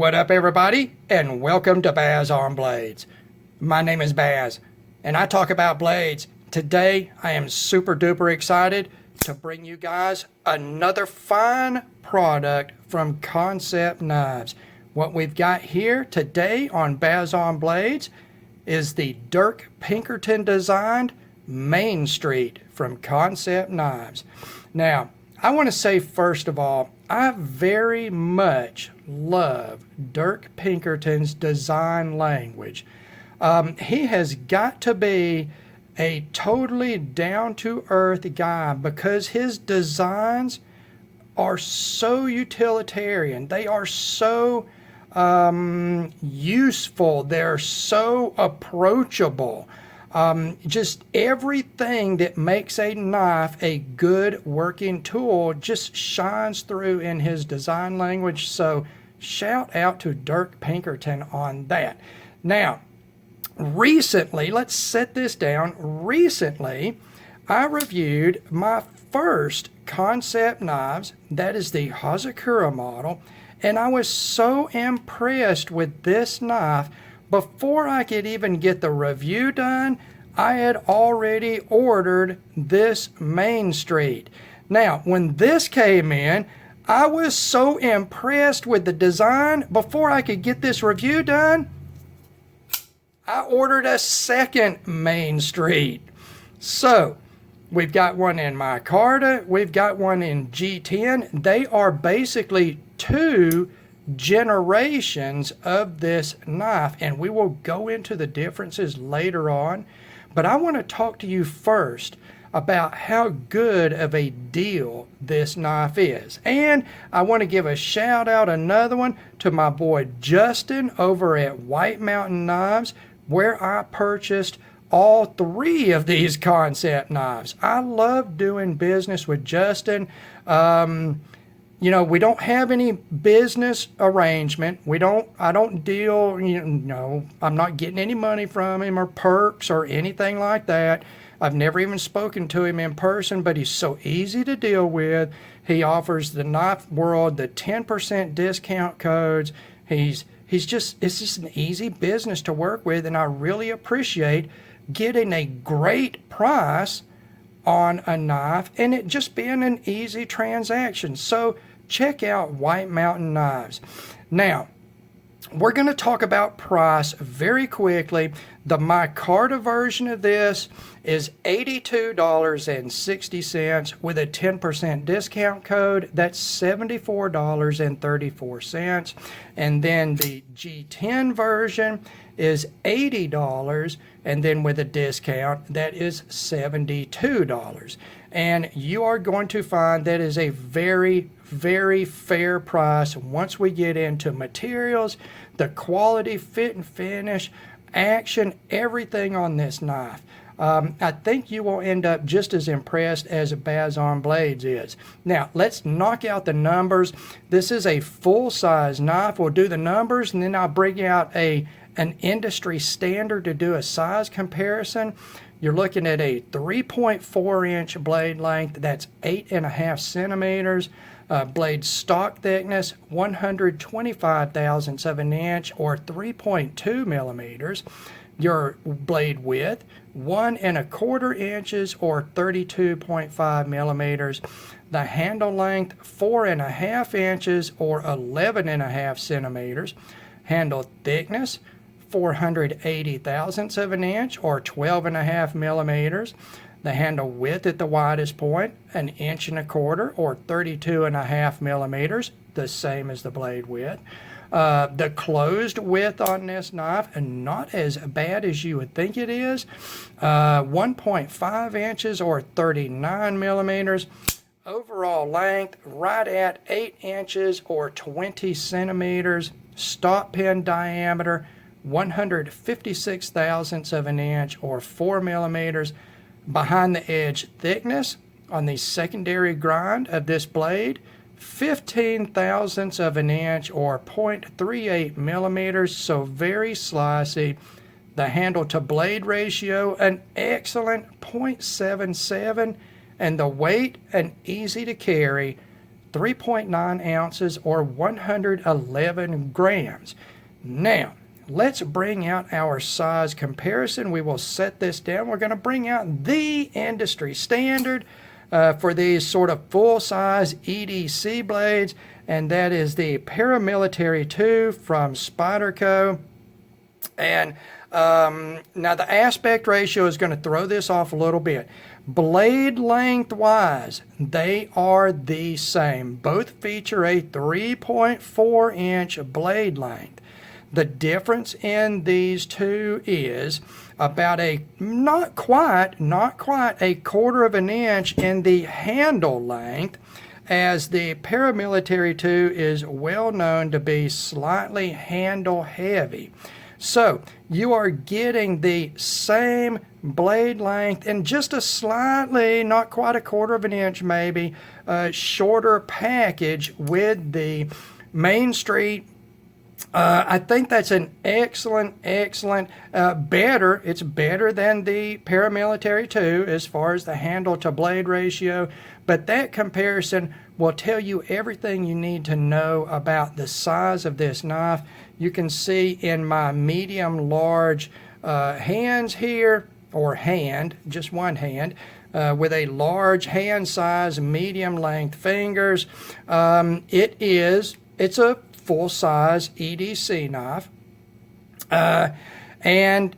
What up, everybody, and welcome to Baz on Blades. My name is Baz, and I talk about blades. Today, I am super duper excited to bring you guys another fine product from Kansept Knives. What we've got here today on Baz on Blades is the Dirk Pinkerton designed Main Street from Kansept Knives. Now, I want to say first of all, I very much love Dirk Pinkerton's design language. He has got to be a totally down-to-earth guy because his designs are so utilitarian. They are so useful. They're so approachable. Just everything that makes a knife a good working tool just shines through in his design language. So shout out to Dirk Pinkerton on that. Now, recently, let's set this down. Recently, I reviewed my first Kansept knives. That is the Hazakura model. And I was so impressed with this knife. Before I could even get the review done, I had already ordered this Main Street. Now, when this came in, I was so impressed with the design. Before I could get this review done, I ordered a second Main Street. So, we've got one in micarta, we've got one in G10. They are basically two generations of this knife, and we will go into the differences later on. But I want to talk to you first about how good of a deal this knife is. And I want to give a shout out, another one, to my boy Justin over at White Mountain Knives, where I purchased all three of these Kansept knives. I love doing business with Justin. You know, we don't have any business arrangement. I don't deal, I'm not getting any money from him or perks or anything like that. I've never even spoken to him in person, but he's so easy to deal with. He offers the knife world the 10% discount codes. It's just an easy business to work with, and I really appreciate getting a great price on a knife and it just being an easy transaction. So check out White Mountain Knives. Now, we're going to talk about price very quickly. The micarta version of this is $82.60 with a 10% discount code. That's $74.34. And then the G10 version is $80, and then with a discount, that is $72. And you are going to find that is a very, very fair price once we get into materials, the quality, fit and finish, action, everything on this knife. I think you will end up just as impressed as a Baz on Blades is. Now, let's knock out the numbers. This is a full-size knife. We'll do the numbers, and then I'll bring out an industry standard to do a size comparison. You're looking at a 3.4-inch blade length. That's 8.5 centimeters. Blade stock thickness, 125 thousandths of an inch, or 3.2 millimeters. Your blade width, 1.25 inches, or 32.5 millimeters. The handle length, 4.5 inches, or 11.5 centimeters. Handle thickness, 480 thousandths of an inch, or 12.5 millimeters. The handle width at the widest point, 1.25 inches, or 32.5 millimeters, the same as the blade width. The closed width on this knife, and not as bad as you would think it is, 1.5 inches, or 39 millimeters. Overall length, right at 8 inches, or 20 centimeters. Stop pin diameter, 156 thousandths of an inch, or 4 millimeters. Behind the edge thickness on the secondary grind of this blade, 15 thousandths of an inch, or 0.38 millimeters, so very slicey. The handle to blade ratio, an excellent 0.77, and the weight, an easy to carry 3.9 ounces or 111 grams. Now, let's bring out our size comparison. We will set this down. We're going to bring out the industry standard for these sort of full-size EDC blades, and that is the Paramilitary 2 from Spyderco. And now the aspect ratio is going to throw this off a little bit. Blade length-wise, they are the same. Both feature a 3.4-inch blade length. The difference in these two is about not quite a quarter of an inch in the handle length, as the Paramilitary 2 is well known to be slightly handle heavy. So you are getting the same blade length and just a slightly, not quite a quarter of an inch maybe, shorter package with the Main Street. I think that's an excellent, better. It's better than the Paramilitary 2 as far as the handle to blade ratio, but that comparison will tell you everything you need to know about the size of this knife. You can see in my medium large hands here, or hand, just one hand, with a large hand size, medium length fingers. It's a full-size EDC knife, and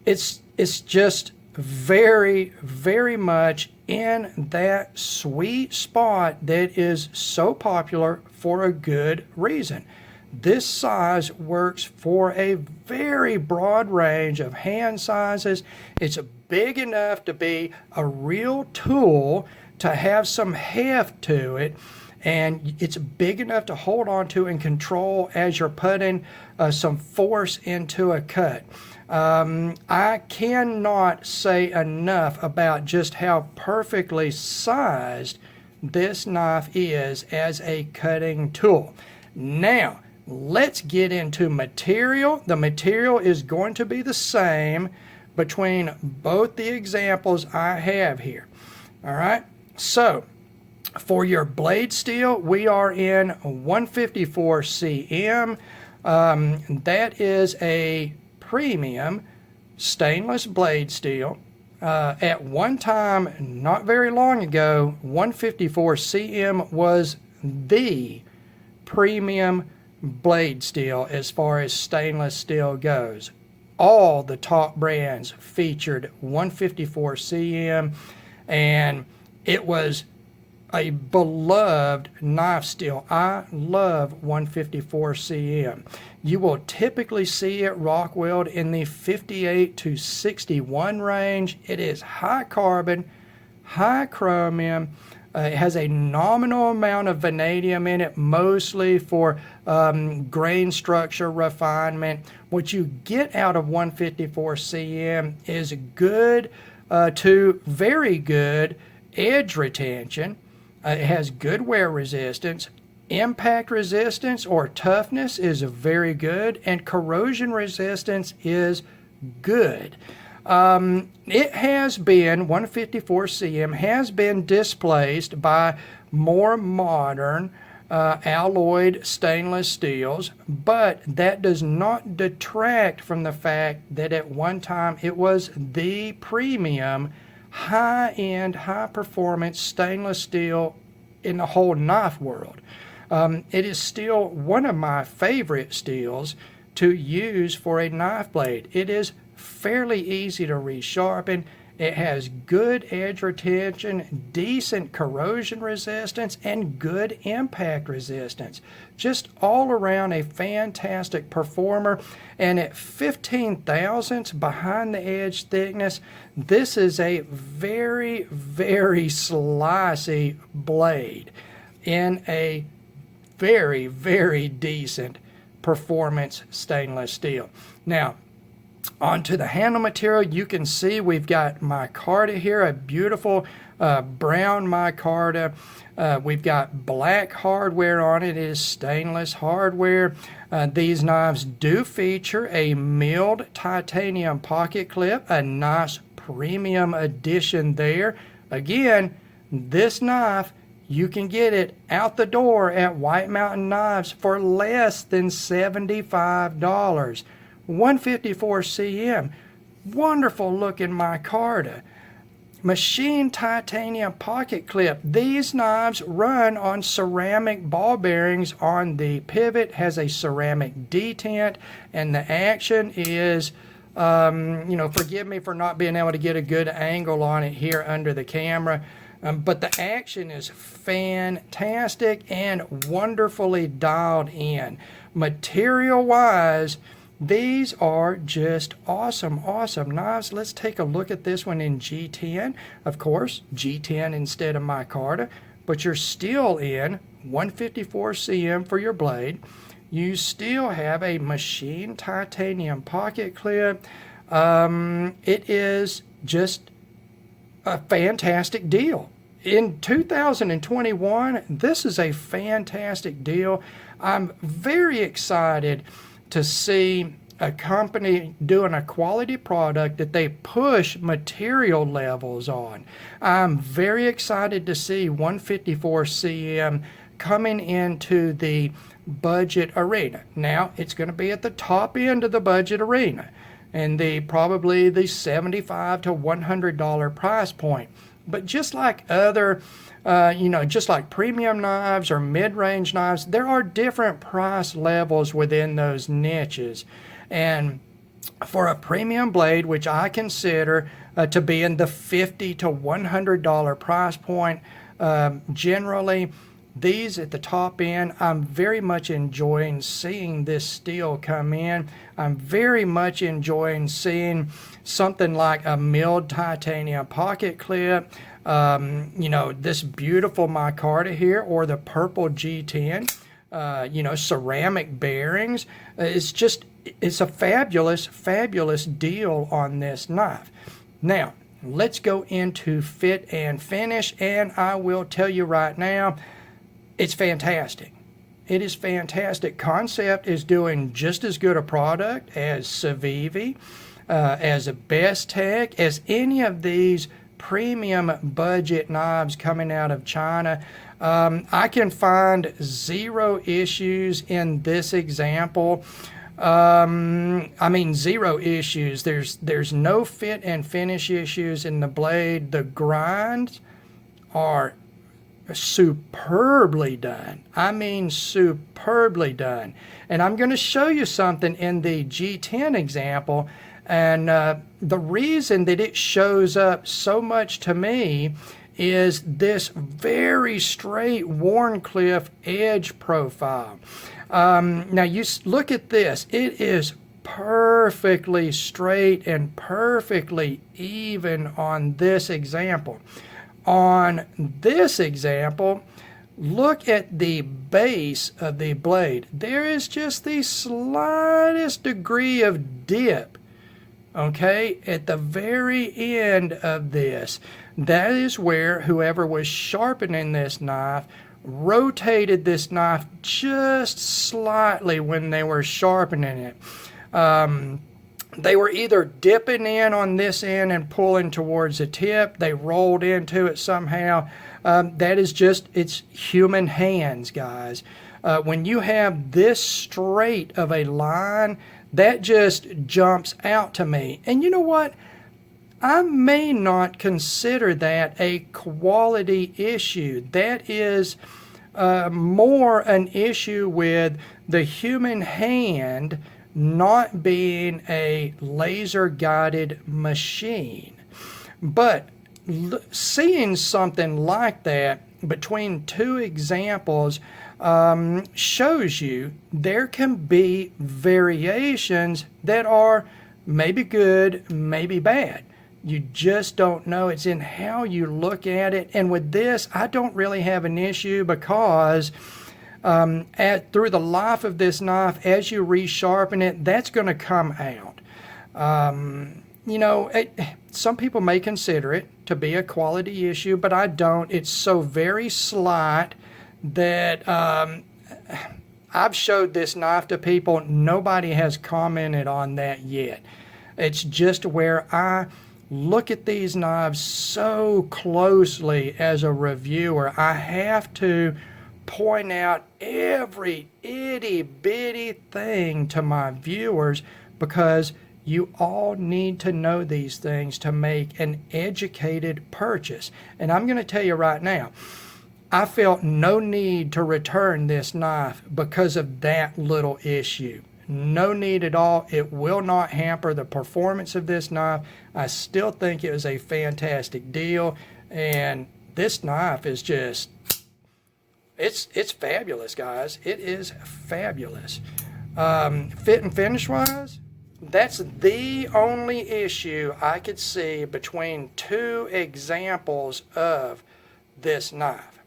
it's just very, very much in that sweet spot that is so popular for a good reason. This size works for a very broad range of hand sizes. It's big enough to be a real tool, to have some heft to it, and it's big enough to hold on to and control as you're putting some force into a cut. I cannot say enough about just how perfectly sized this knife is as a cutting tool. Now, let's get into material. The material is going to be the same between both the examples I have here. All right, so for your blade steel, we are in 154 cm. That is a premium stainless blade steel. At one time, not very long ago, 154 cm was the premium blade steel as far as stainless steel goes. All the top brands featured 154 cm, and it was a beloved knife steel. I love 154 cm. You will typically see it rock weld in the 58 to 61 range. It is high carbon, high chromium. It has a nominal amount of vanadium in it, mostly for grain structure refinement. What you get out of 154 cm is good to very good edge retention. It has good wear resistance. Impact resistance or toughness is very good, and corrosion resistance is good. It has been, 154 cm has been displaced by more modern alloyed stainless steels, but that does not detract from the fact that at one time it was the premium high-end, high-performance stainless steel in the whole knife world. It is still one of my favorite steels to use for a knife blade. It is fairly easy to resharpen. It has good edge retention, decent corrosion resistance, and good impact resistance. Just all around a fantastic performer. And at 15 thousandths behind the edge thickness, this is a very, very slicey blade in a very, very decent performance stainless steel. Now, onto the handle material, you can see we've got micarta here, a beautiful brown micarta. We've got black hardware on it. It is stainless hardware. These knives do feature a milled titanium pocket clip, a nice premium addition there. Again, this knife you can get it out the door at White Mountain Knives for less than $75. 154 cm. Wonderful looking micarta. Machine titanium pocket clip. These knives run on ceramic ball bearings. On the pivot has a ceramic detent, and the action is, forgive me for not being able to get a good angle on it here under the camera, but the action is fantastic and wonderfully dialed in. Material-wise, these are just awesome knives. Let's take a look at this one in G10. Of course, G10 instead of micarta, but you're still in 154 cm for your blade. You still have a machine titanium pocket clip. It is just a fantastic deal. In 2021, this is a fantastic deal. I'm very excited to see a company doing a quality product that they push material levels on. I'm very excited to see 154 cm coming into the budget arena. Now, it's going to be at the top end of the budget arena and probably the $75 to $100 price point. But just like other just like premium knives or mid-range knives, there are different price levels within those niches. And for a premium blade, which I consider to be in the $50 to $100 price point, generally, these at the top end, I'm very much enjoying seeing this steel come in. I'm very much enjoying seeing something like a milled titanium pocket clip, this beautiful micarta here, or the purple G10, ceramic bearings. It's a fabulous deal on this knife. Now, let's go into fit and finish, and I will tell you right now, it's fantastic. It is fantastic. Kansept is doing just as good a product as Civivi, as a Best Tech, as any of these premium budget knives coming out of China. I can find zero issues in this example. Zero issues. There's no fit and finish issues in the blade. The grinds are superbly done. Superbly done. And I'm going to show you something in the G10 example, and the reason that it shows up so much to me is this very straight Wharncliffe edge profile. Now you look at this. It is perfectly straight and perfectly even on this example. On this example, look at the base of the blade. There is just the slightest degree of dip, okay, at the very end of this. That is where whoever was sharpening this knife rotated this knife just slightly when they were sharpening it. They were either dipping in on this end and pulling towards the tip. They rolled into it somehow. That is just, it's human hands, guys. When you have this straight of a line, that just jumps out to me. And you know what? I may not consider that a quality issue. That is more an issue with the human hand not being a laser-guided machine. But seeing something like that between two examples shows you there can be variations that are maybe good, maybe bad. You just don't know. It's in how you look at it. And with this, I don't really have an issue because through the life of this knife, as you resharpen it, that's going to come out. Some people may consider it to be a quality issue, but I don't. It's so very slight that I've showed this knife to people. Nobody has commented on that yet. It's just where I look at these knives so closely as a reviewer. I have to point out every itty bitty thing to my viewers because you all need to know these things to make an educated purchase. And I'm going to tell you right now, I felt no need to return this knife because of that little issue. No need at all. It will not hamper the performance of this knife. I still think it was a fantastic deal, and this knife is just, it's fabulous, guys. It is fabulous. Fit and finish wise, that's the only issue I could see between two examples of this knife.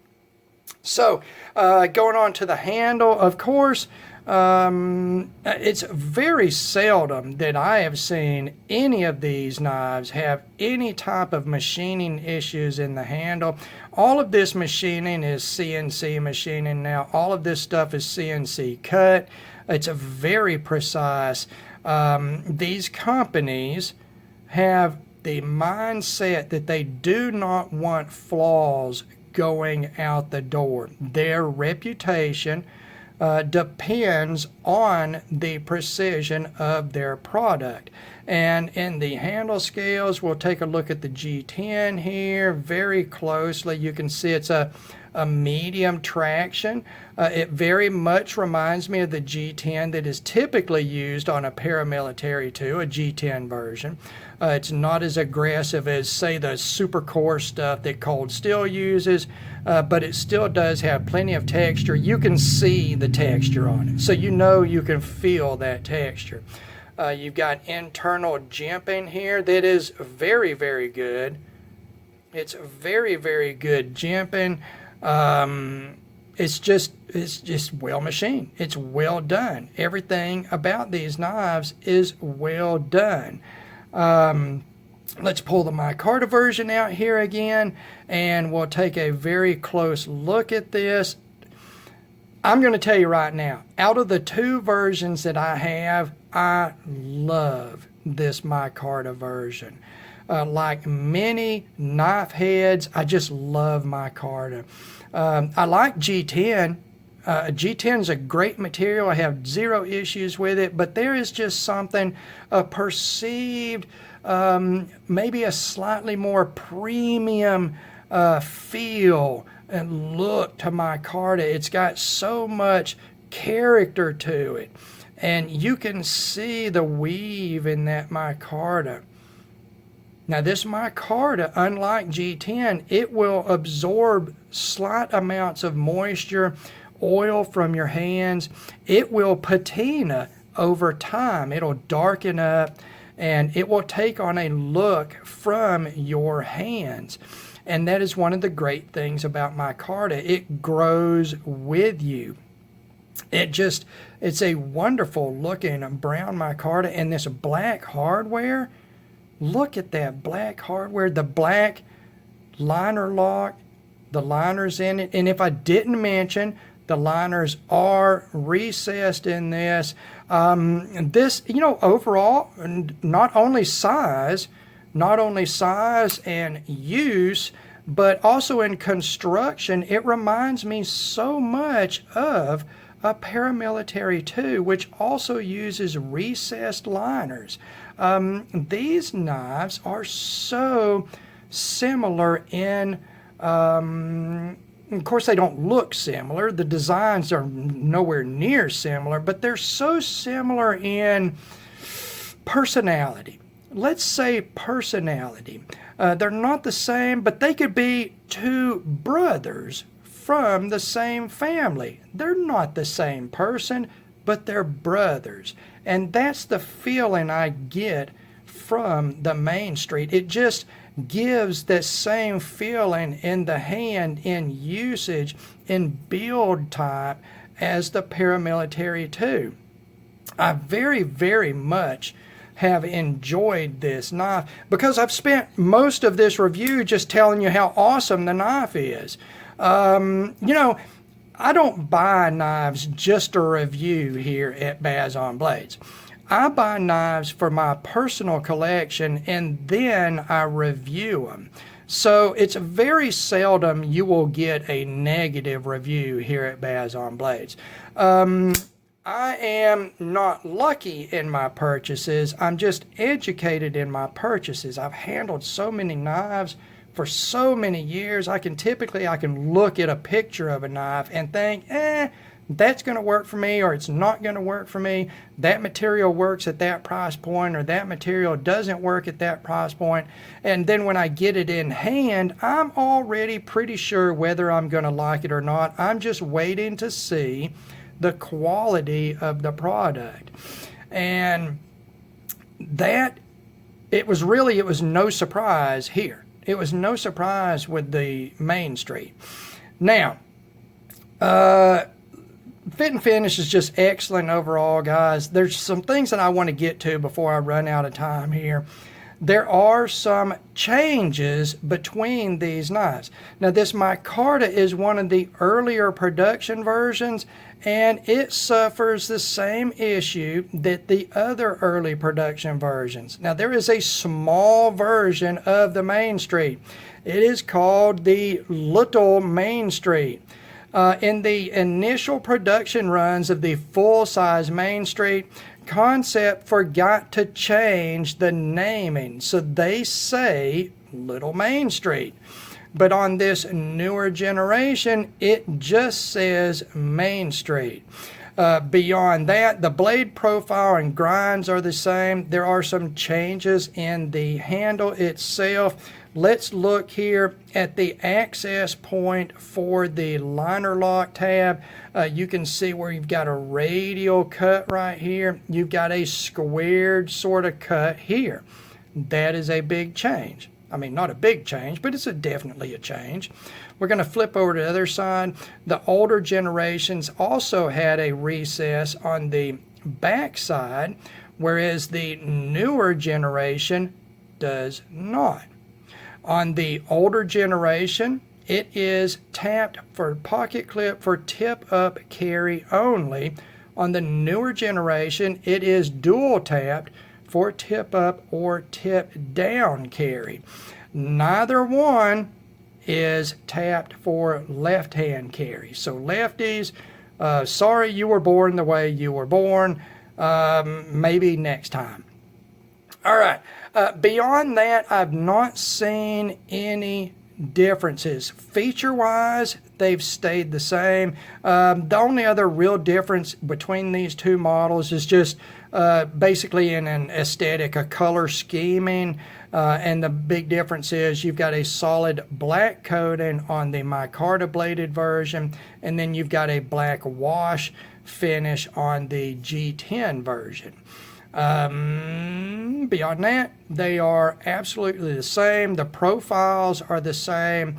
So going on to the handle, of course, it's very seldom that I have seen any of these knives have any type of machining issues in the handle. All of this machining is CNC machining now. All of this stuff is CNC cut. It's a very precise. These companies have the mindset that they do not want flaws going out the door. Their reputation depends on the precision of their product. And in the handle scales, we'll take a look at the G10 here very closely. You can see it's a medium traction. It very much reminds me of the G10 that is typically used on a paramilitary too, a G10 version. It's not as aggressive as, say, the super coarse stuff that Cold Steel uses, but it still does have plenty of texture. You can see the texture on it, so you know you can feel that texture. You've got internal jimping here that is very, very good. It's very, very good jimping. It's just well machined. It's well done. Everything about these knives is well done. Let's pull the micarta version out here again, and we'll take a very close look at this. I'm going to tell you right now, out of the two versions that I have, I love this micarta version. Like many knife heads, I just love micarta. I like G10. G10 is a great material. I have zero issues with it, but there is just something, a perceived, maybe a slightly more premium feel and look to micarta. It's got so much character to it, and you can see the weave in that micarta. Now this micarta, unlike G10, it will absorb slight amounts of moisture, oil from your hands. It will patina over time. It'll darken up, and it will take on a look from your hands. And that is one of the great things about micarta. It grows with you. It's a wonderful looking brown micarta, and this black hardware. Look at that black hardware, the black liner lock, the liners in it. And if I didn't mention, the liners are recessed in this. This, overall, not only size and use, but also in construction, it reminds me so much of a paramilitary too, which also uses recessed liners. These knives are so similar in, of course they don't look similar, the designs are nowhere near similar, but they're so similar in personality. Let's say personality. They're not the same, but they could be two brothers from the same family. They're not the same person, but they're brothers. And that's the feeling I get from the Main Street. It just gives that same feeling in the hand, in usage, in build type as the paramilitary too. I very, very much have enjoyed this knife because I've spent most of this review just telling you how awesome the knife is. I don't buy knives just to review here at Baz on Blades. I buy knives for my personal collection and then I review them. So it's very seldom you will get a negative review here at Baz on Blades. I am not lucky in my purchases. I'm just educated in my purchases. I've handled so many knives for so many years. I can look at a picture of a knife and think, that's going to work for me, or it's not going to work for me. That material works at that price point, or that material doesn't work at that price point. And then when I get it in hand, I'm already pretty sure whether I'm going to like it or not. I'm just waiting to see the quality of the product. And that, it was no surprise here. It was no surprise with the Main Street. Now, fit and finish is just excellent overall, guys. There's some things that I want to get to before I run out of time here. There are some changes between these knives. Now, this micarta is one of the earlier production versions, and it suffers the same issue that the other early production versions. Now, there is a small version of the Main Street. It is called the Little Main Street. In the initial production runs of the full-size Main Street, Kansept forgot to change the naming, so they say Little Main Street. But on this newer generation, it just says Main Street. Beyond that, the blade profile and grinds are the same. There are some changes in the handle itself. Let's look here at the access point for the liner lock tab. You can see where you've got a radial cut right here. You've got a squared sort of cut here. That is a big change. I mean, not a big change, but it's definitely a change. We're going to flip over to the other side. The older generations also had a recess on the back side, whereas the newer generation does not. On the older generation, it is tapped for pocket clip for tip up carry only. On the newer generation, it is dual tapped for tip up or tip down carry. Neither one is tapped for left hand carry. So lefties, sorry you were born the way you were born. Maybe next time. All right. Beyond that, I've not seen any differences. Feature-wise, they've stayed the same. The only other real difference between these two models is just basically in an aesthetic, a color scheming, and the big difference is you've got a solid black coating on the micarta bladed version, and then you've got a black wash finish on the G10 version. Beyond that, they are absolutely the same. The profiles are the same,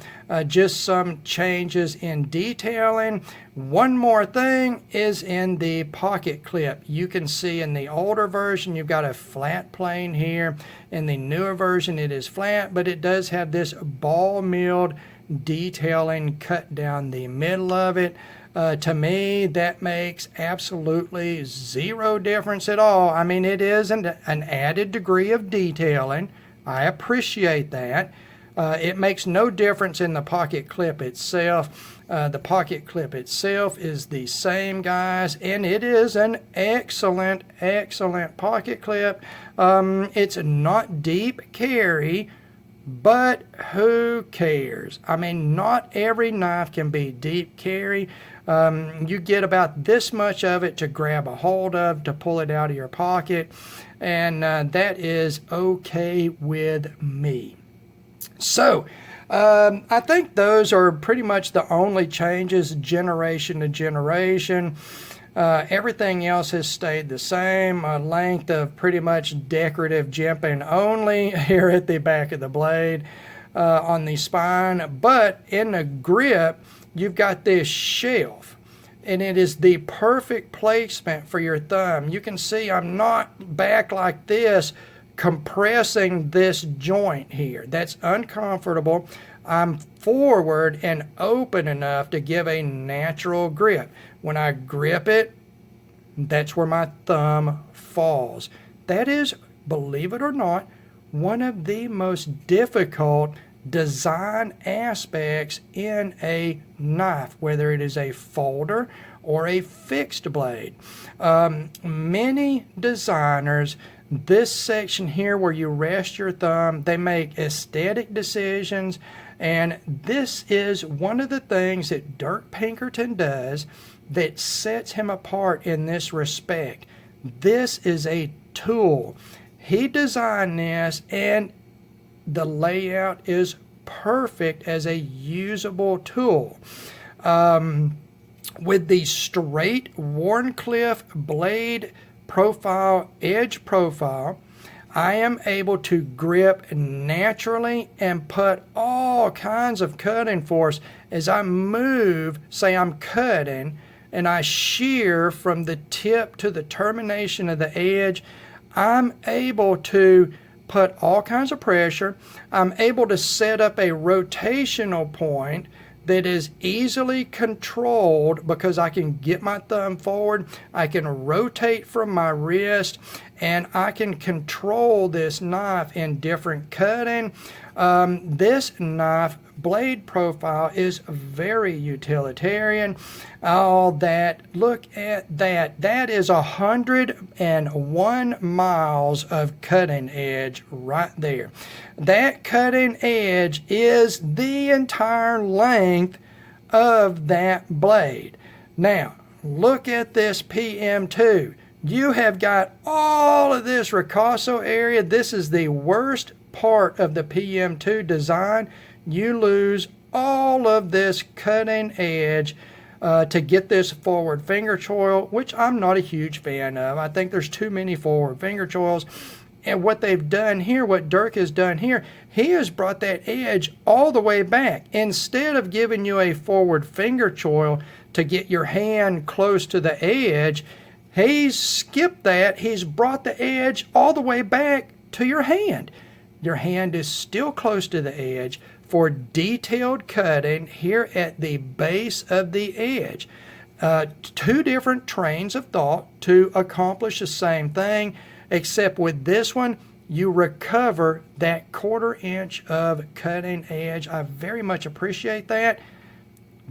just some changes in detailing. One more thing is in the pocket clip. You can see in the older version, you've got a flat plane here. In the newer version, it is flat, but it does have this ball milled detailing cut down the middle of it. To me, that makes absolutely zero difference at all. I mean, it is an added degree of detailing. I appreciate that. It makes no difference in the pocket clip itself. The pocket clip itself is the same, guys, and it is an excellent, excellent pocket clip. It's not deep carry, but who cares? I mean, not every knife can be deep carry. You get about this much of it to grab a hold of, to pull it out of your pocket, and that is okay with me. So, I think those are pretty much the only changes generation to generation. Everything else has stayed the same. Length of pretty much decorative jimping only here at the back of the blade on the spine. But in the grip, you've got this shelf, and it is the perfect placement for your thumb. You can see I'm not back like this compressing this joint here. That's uncomfortable. I'm forward and open enough to give a natural grip. When I grip it, That's where my thumb falls. That is, believe it or not, one of the most difficult design aspects in a knife, whether it is a folder or a fixed blade. Many designers, this section here where you rest your thumb, they make aesthetic decisions, and this is one of the things that Dirk Pinkerton does that sets him apart in this respect. This is a tool. He designed this, and the layout is perfect as a usable tool. With the straight Wharncliffe blade profile, edge profile, I am able to grip naturally and put all kinds of cutting force as I move. Say I'm cutting and I shear from the tip to the termination of the edge. I'm able to put all kinds of pressure. I'm able to set up a rotational point that is easily controlled because I can get my thumb forward, I can rotate from my wrist, and I can control this knife in different cutting. This knife blade profile is very utilitarian. All that, look at that. That is 101 miles of cutting edge right there. That cutting edge is the entire length of that blade. Now, look at this PM2. You have got all of this ricasso area. This is the worst part of the PM2 design. You lose all of this cutting edge to get this forward finger choil, which I'm not a huge fan of. I think there's too many forward finger choils. And what they've done here, what Dirk has done here, he has brought that edge all the way back. Instead of giving you a forward finger choil to get your hand close to the edge, he's skipped that. He's brought the edge all the way back to your hand. Your hand is still close to the edge for detailed cutting here at the base of the edge. Two different trains of thought to accomplish the same thing, except with this one, you recover that 1/4 inch of cutting edge. I very much appreciate that.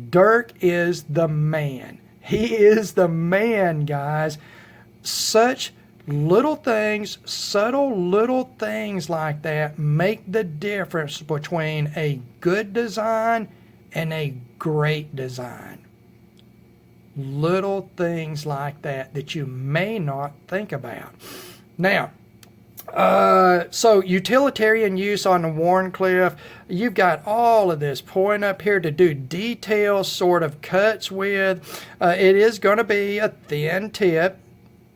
Dirk is the man. He is the man, guys. Such little things, subtle little things like that make the difference between a good design and a great design. Little things like that that you may not think about. Now, so utilitarian use on the Wharncliffe, you've got all of this point up here to do detail sort of cuts with. It is going to be a thin tip.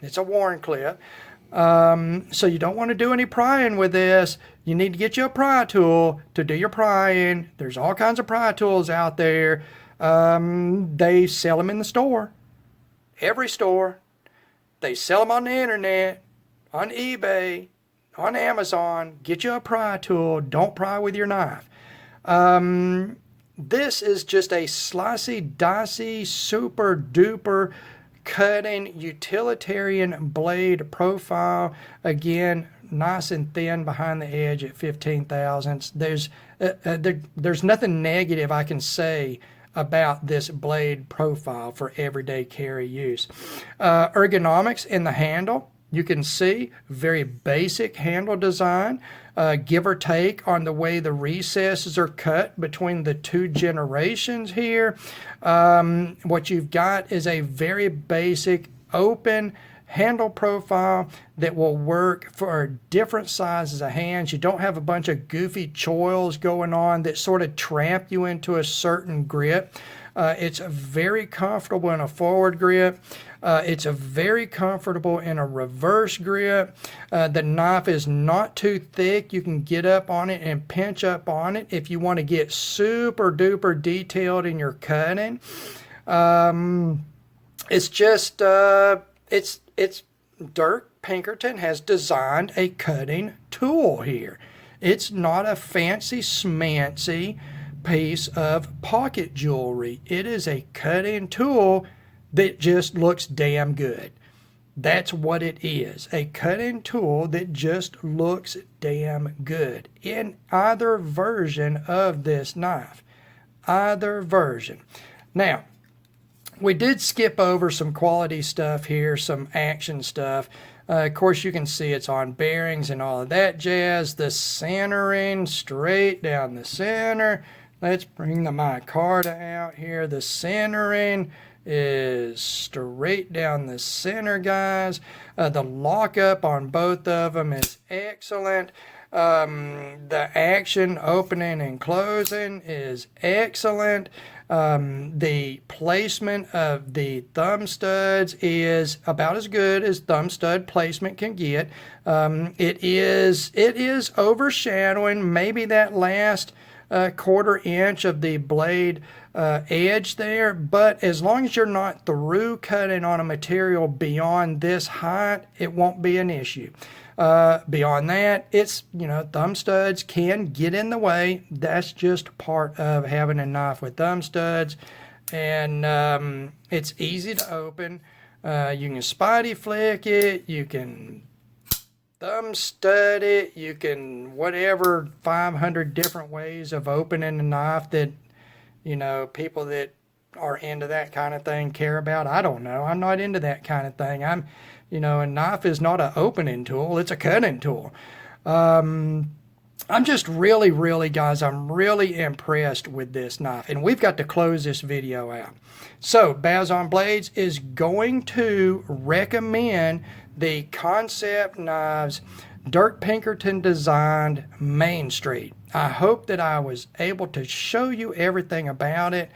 It's a Wharncliffe. So you don't want to do any prying with this. You need to get you a pry tool to do your prying. There's all kinds of pry tools out there. They sell them in the store. Every store. They sell them on the internet, on eBay, on Amazon. Get you a pry tool. Don't pry with your knife. This is just a slicey, dicey, super duper cutting utilitarian blade profile. Again, nice and thin behind the edge at 15 thousandths. There's nothing negative I can say about this blade profile for everyday carry use. Ergonomics in the handle. You can see very basic handle design, give or take on the way the recesses are cut between the two generations here. What you've got is a very basic open handle profile that will work for different sizes of hands. You don't have a bunch of goofy choils going on that sort of trap you into a certain grip. It's very comfortable in a forward grip. It's very comfortable in a reverse grip. The knife is not too thick. You can get up on it and pinch up on it if you want to get super duper detailed in your cutting. It's just, it's Dirk Pinkerton has designed a cutting tool here. It's not a fancy smancy piece of pocket jewelry. It is a cutting tool that just looks damn good. That's what it is, a cutting tool that just looks damn good in either version of this knife. Either version. Now, we did skip over some quality stuff here, some action stuff. Of course, you can see it's on bearings and all of that jazz. The centering, straight down the center. Let's bring the micarta out here. The centering is straight down the center, guys. The lockup on both of them is excellent. The action opening and closing is excellent. The placement of the thumb studs is about as good as thumb stud placement can get. It is overshadowing maybe that last quarter inch of the blade edge there, but as long as you're not through cutting on a material beyond this height, it won't be an issue. Beyond that, it's, thumb studs can get in the way. That's just part of having a knife with thumb studs, and it's easy to open. You can spidey flick it, you can thumb stud it, you can whatever 500 different ways of opening a knife that people that are into that kind of thing care about. I don't know. I'm not into that kind of thing. A knife is not an opening tool, it's a cutting tool. I'm just really, guys, I'm really impressed with this knife. And we've got to close this video out. So, Baz on Blades is going to recommend the Kansept Knives Dirk Pinkerton designed Main Street. I hope that I was able to show you everything about it.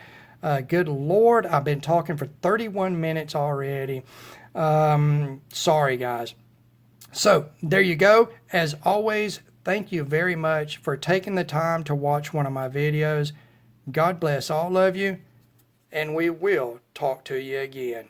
Good Lord, I've been talking for 31 minutes already. Sorry, guys. So, there you go. As always, thank you very much for taking the time to watch one of my videos. God bless all of you, and we will talk to you again.